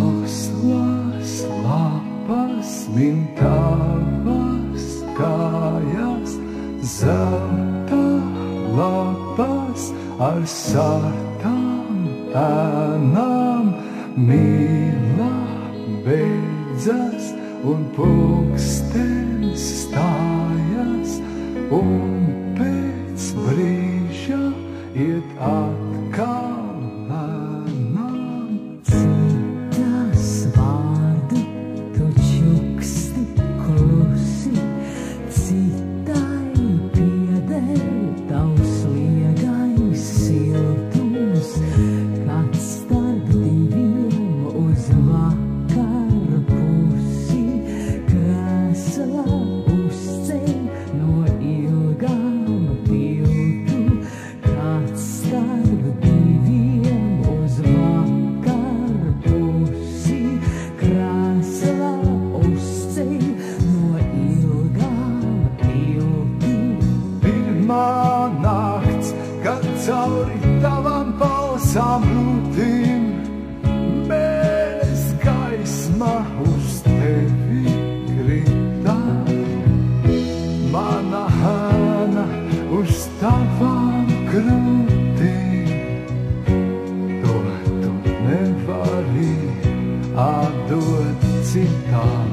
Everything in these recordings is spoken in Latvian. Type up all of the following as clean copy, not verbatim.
Rauslas lapas min tavas kājas, zelta lapas ar sartām ēnām, mīla beidzas un pulkstenis stājas, un pēc brīža iet atkal lēnām. Citas vārdu tu čuksti klusi, citai pieder tavs liegais siltums, kad starp diviem uz vakar pusi krēsla uzceļ no ilgām tiltu, kad starp diviem uz vakar pusi krēsla uzceļ no ilgām tiltu. Pirmā nakts, kad cauri tavam balsām rūtīm mēs gaisma uz tevi krita, mana ēna uz tavām krūtīm. To tu nevari atdot citām,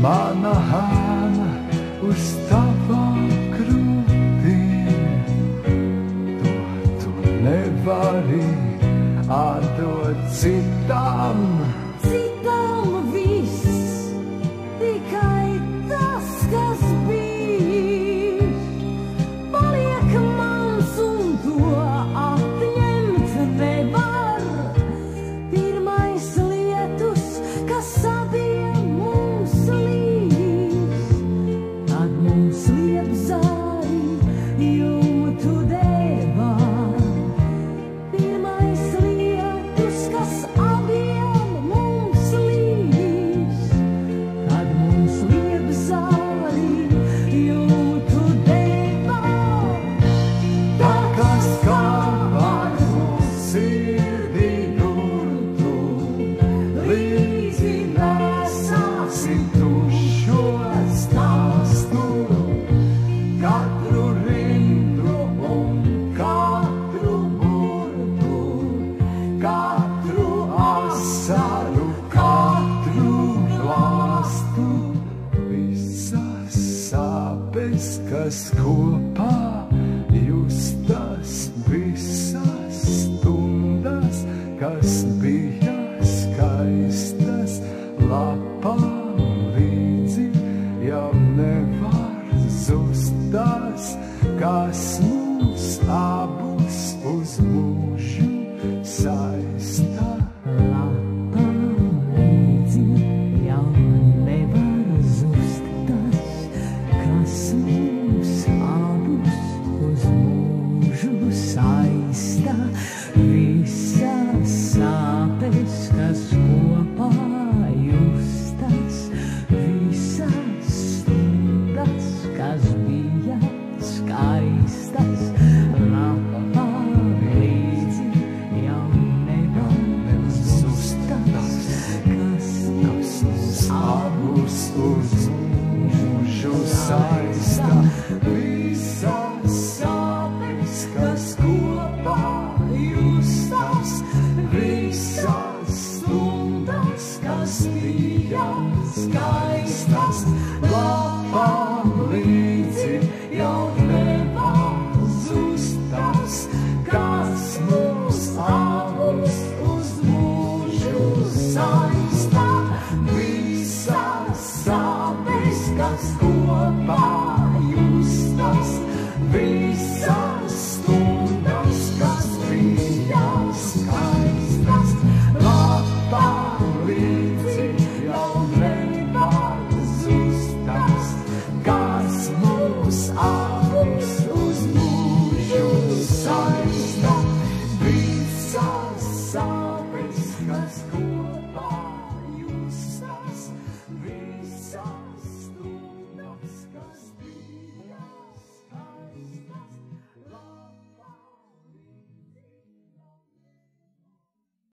mana ēna uz tavām krūtīm. To tu nevari atdot citām. Citam viss, tikai tas, kas bijis, paliek mans un to atņemt nevar. Pirmais lietus, kas abiem mums līdz, kad mums liep zāri jūtu devā. Pirmais lietus, kas abiem mums līdz, kad mums liep zāri jūtu devā. Tā kā skābā sirdī durtu, līdzi nesāsim tušo stāstu. Katru rindu un katru burtu, katru asaru, katru glāstu. Visas sāpes, kas kopā